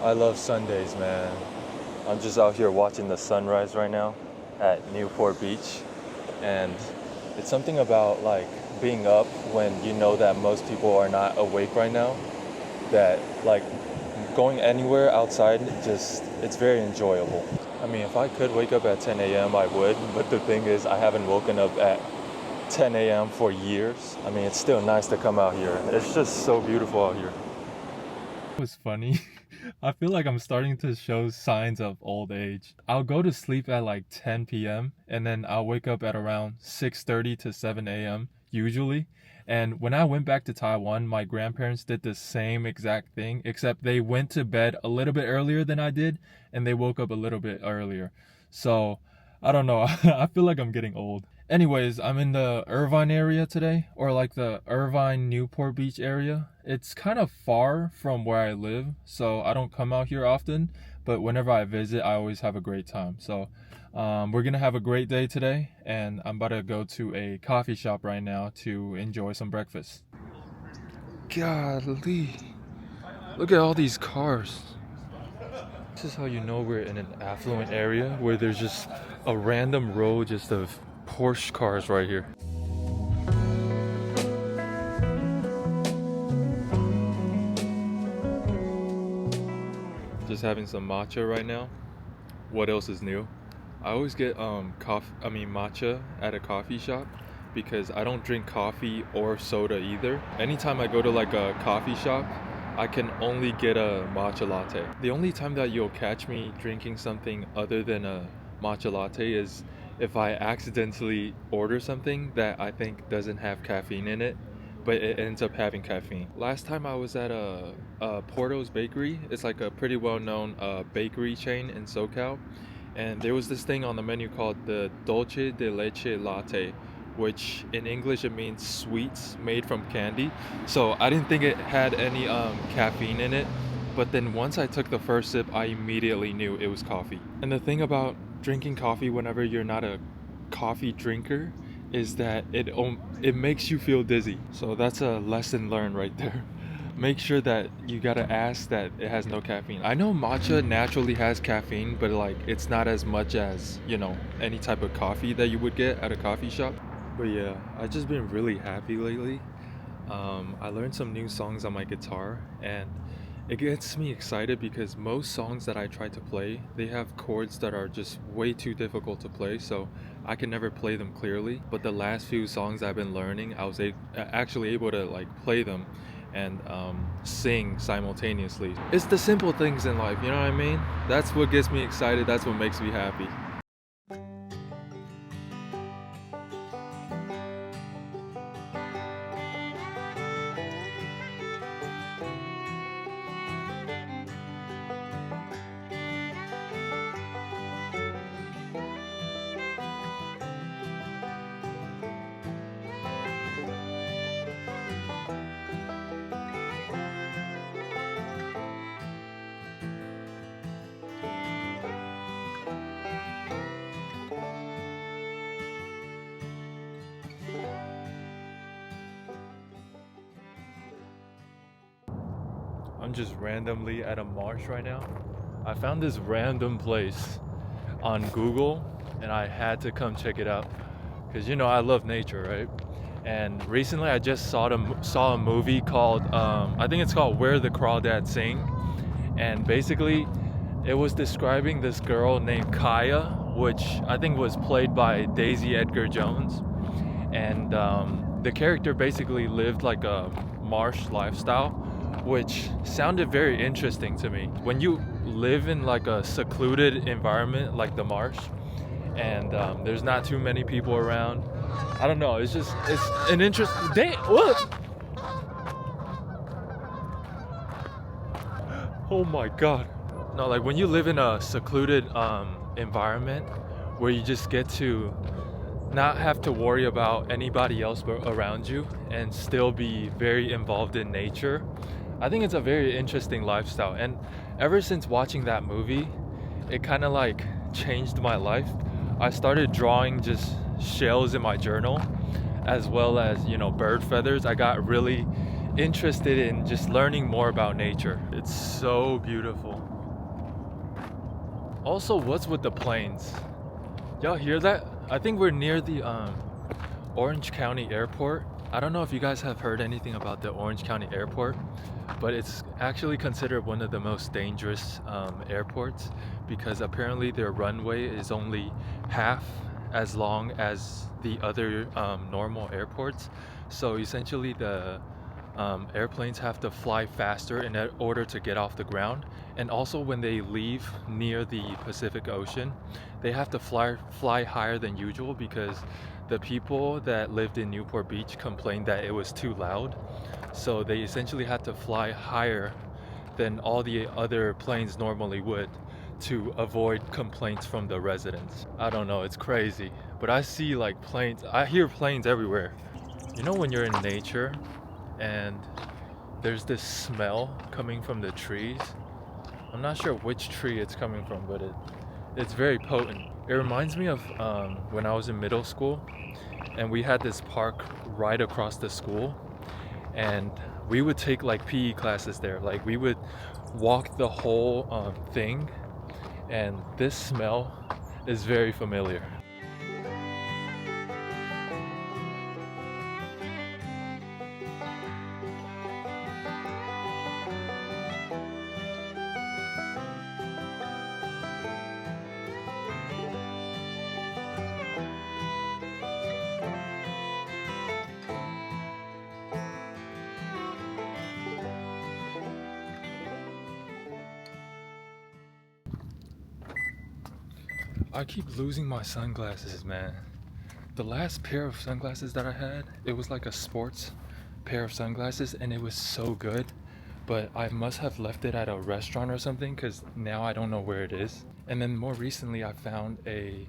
I love Sundays, man. I'm just out here watching the sunrise right now at Newport Beach, and it's something about like being up when you know that most people are not awake right now, that like going anywhere outside just it's very enjoyable. I mean, if I could wake up at 10 a.m. I would, but the thing is I haven't woken up at 10 a.m. for years. I mean, it's still nice to come out here. It's just so beautiful out here. It was funny. I feel like I'm starting to show signs of old age. I'll go to sleep at like 10 p.m. and then I'll wake up at around 6:30 to 7 a.m. usually. And when I went back to Taiwan, my grandparents did the same exact thing, except they went to bed a little bit earlier than I did and they woke up a little bit earlier. So, I don't know. I feel like I'm getting old. Anyways, I'm in the Irvine area today, or like the Irvine Newport Beach area. It's kind of far from where I live, so I don't come out here often, but whenever I visit, I always have a great time. So, we're gonna have a great day today, and I'm about to go to a coffee shop right now to enjoy some breakfast. Golly, look at all these cars. This is how you know we're in an affluent area where there's just a random row just of Porsche cars right here. Just having some matcha right now. What else is new? I always get matcha at a coffee shop because I don't drink coffee or soda either. Anytime I go to like a coffee shop, I can only get a matcha latte. The only time that you'll catch me drinking something other than a matcha latte is if I accidentally order something that I think doesn't have caffeine in it, but it ends up having caffeine. Last time I was at a Porto's Bakery. It's like a pretty well-known bakery chain in SoCal, and there was this thing on the menu called the Dolce de Leche Latte, which in English it means sweets made from candy. So I didn't think it had any caffeine in it, but then once I took the first sip, I immediately knew it was coffee. And the thing about drinking coffee whenever you're not a coffee drinker is that it makes you feel dizzy. So that's a lesson learned right there. Make sure that you gotta ask that it has no caffeine. I know matcha naturally has caffeine, but like it's not as much as, any type of coffee that you would get at a coffee shop. But yeah, I've just been really happy lately. I learned some new songs on my guitar, and it gets me excited because most songs that I try to play, they have chords that are just way too difficult to play, so I can never play them clearly. But the last few songs I've been learning, I was actually able to like play them and sing simultaneously. It's the simple things in life, you know what I mean? That's what gets me excited, that's what makes me happy. I'm just randomly at a marsh right now. I found this random place on Google and I had to come check it out because I love nature, right? And recently I just saw a movie called I think it's called Where the Crawdads Sing, and basically it was describing this girl named Kaya, which I think was played by Daisy Edgar Jones, and the character basically lived like a marsh lifestyle, which sounded very interesting to me. When you live in like a secluded environment like the marsh, and there's not too many people around, I don't know. It's an interest. Dang, what? Oh my God. No, like when you live in a secluded environment where you just get to not have to worry about anybody else around you and still be very involved in nature, I think it's a very interesting lifestyle. And ever since watching that movie, it kind of like changed my life. I started drawing just shells in my journal, as well as bird feathers. I got really interested in just learning more about nature. It's so beautiful. Also, what's with the planes? Y'all hear that? I think we're near the Orange County Airport. I don't know if you guys have heard anything about the Orange County Airport, but it's actually considered one of the most dangerous airports because apparently their runway is only half as long as the other normal airports. So essentially, the airplanes have to fly faster in order to get off the ground. And also, when they leave near the Pacific Ocean, they have to fly higher than usual because the people that lived in Newport Beach complained that it was too loud. So they essentially had to fly higher than all the other planes normally would to avoid complaints from the residents. I don't know, it's crazy. But I see like planes, I hear planes everywhere. You know when you're in nature and there's this smell coming from the trees? I'm not sure which tree it's coming from, but it's very potent. It reminds me of when I was in middle school and we had this park right across the school, and we would take like PE classes there. Like we would walk the whole thing, and this smell is very familiar. I keep losing my sunglasses, man. The last pair of sunglasses that I had, it was like a sports pair of sunglasses and it was so good, but I must have left it at a restaurant or something because now I don't know where it is. And then more recently I found a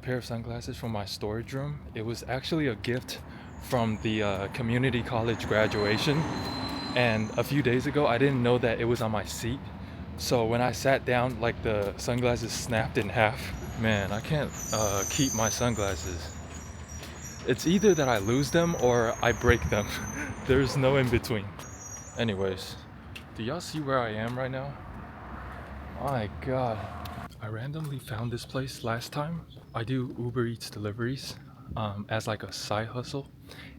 pair of sunglasses from my storage room. It was actually a gift from the community college graduation, and a few days ago I didn't know that it was on my seat. So when I sat down, like the sunglasses snapped in half. Man, I can't keep my sunglasses. It's either that I lose them or I break them. There's no in between. Anyways, do y'all see where I am right now? My God. I randomly found this place last time. I do Uber Eats deliveries as like a side hustle.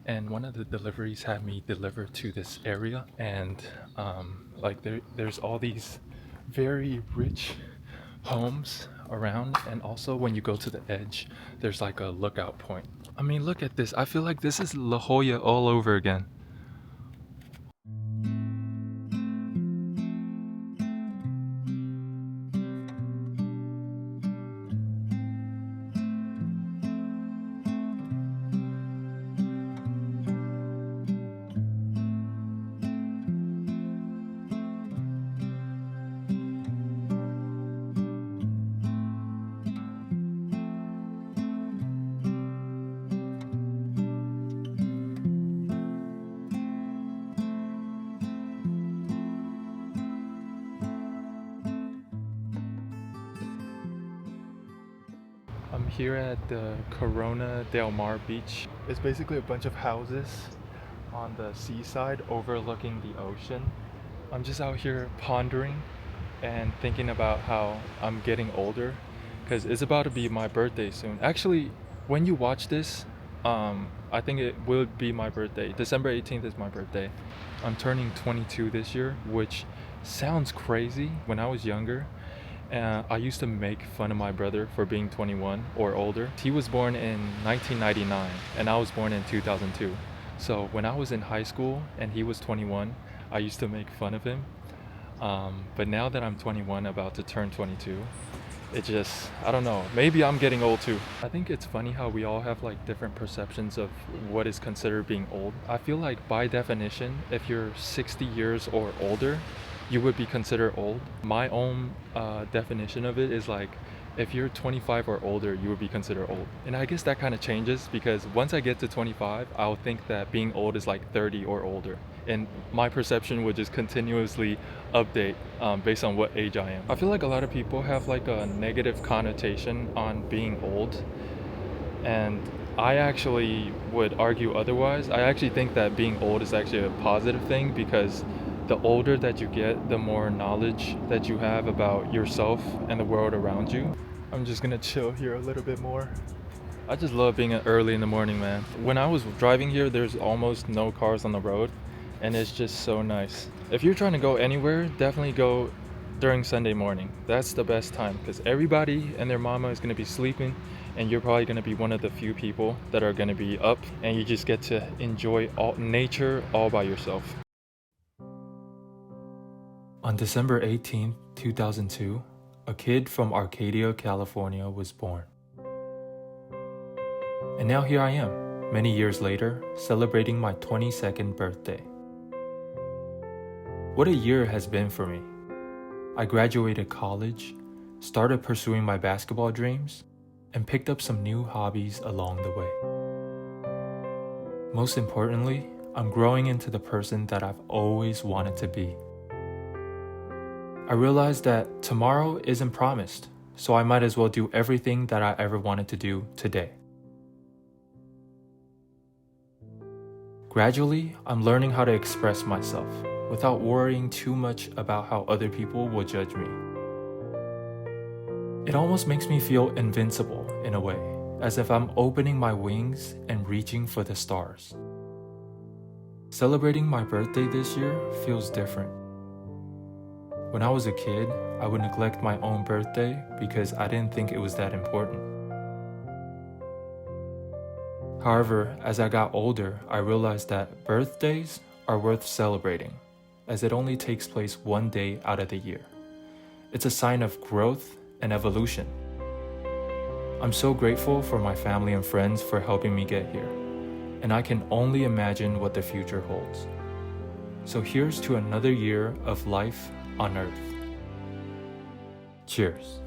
And one of the deliveries had me deliver to this area. And like there's all these very rich homes around, and also when you go to the edge there's like a lookout point. I mean, look at this. I feel like this is La Jolla all over again. I'm here at the Corona del Mar beach. It's basically a bunch of houses on the seaside overlooking the ocean. I'm just out here pondering and thinking about how I'm getting older because it's about to be my birthday soon. Actually, when you watch this, I think it will be my birthday. December 18th is my birthday. I'm turning 22 this year, which sounds crazy. When I was younger, I used to make fun of my brother for being 21 or older. He was born in 1999 and I was born in 2002. So when I was in high school and he was 21, I used to make fun of him. But now that I'm 21, about to turn 22, it just, I don't know, maybe I'm getting old too. I think it's funny how we all have like different perceptions of what is considered being old. I feel like by definition, if you're 60 years or older, you would be considered old. My own definition of it is like, if you're 25 or older, you would be considered old. And I guess that kind of changes because once I get to 25, I'll think that being old is like 30 or older. And my perception would just continuously update based on what age I am. I feel like a lot of people have like a negative connotation on being old. And I actually would argue otherwise. I actually think that being old is actually a positive thing because the older that you get, the more knowledge that you have about yourself and the world around you. I'm just gonna chill here a little bit more. I just love being early in the morning, man. When I was driving here, there's almost no cars on the road, and it's just so nice. If you're trying to go anywhere, definitely go during Sunday morning. That's the best time because everybody and their mama is gonna be sleeping, and you're probably gonna be one of the few people that are gonna be up, and you just get to enjoy all nature all by yourself. On December 18th, 2002, a kid from Arcadia, California was born. And now here I am, many years later, celebrating my 22nd birthday. What a year has been for me. I graduated college, started pursuing my basketball dreams, and picked up some new hobbies along the way. Most importantly, I'm growing into the person that I've always wanted to be. I realized that tomorrow isn't promised, so I might as well do everything that I ever wanted to do today. Gradually, I'm learning how to express myself without worrying too much about how other people will judge me. It almost makes me feel invincible in a way, as if I'm opening my wings and reaching for the stars. Celebrating my birthday this year feels different. When I was a kid, I would neglect my own birthday because I didn't think it was that important. However, as I got older, I realized that birthdays are worth celebrating, as it only takes place one day out of the year. It's a sign of growth and evolution. I'm so grateful for my family and friends for helping me get here, and I can only imagine what the future holds. So here's to another year of life on Earth. Cheers.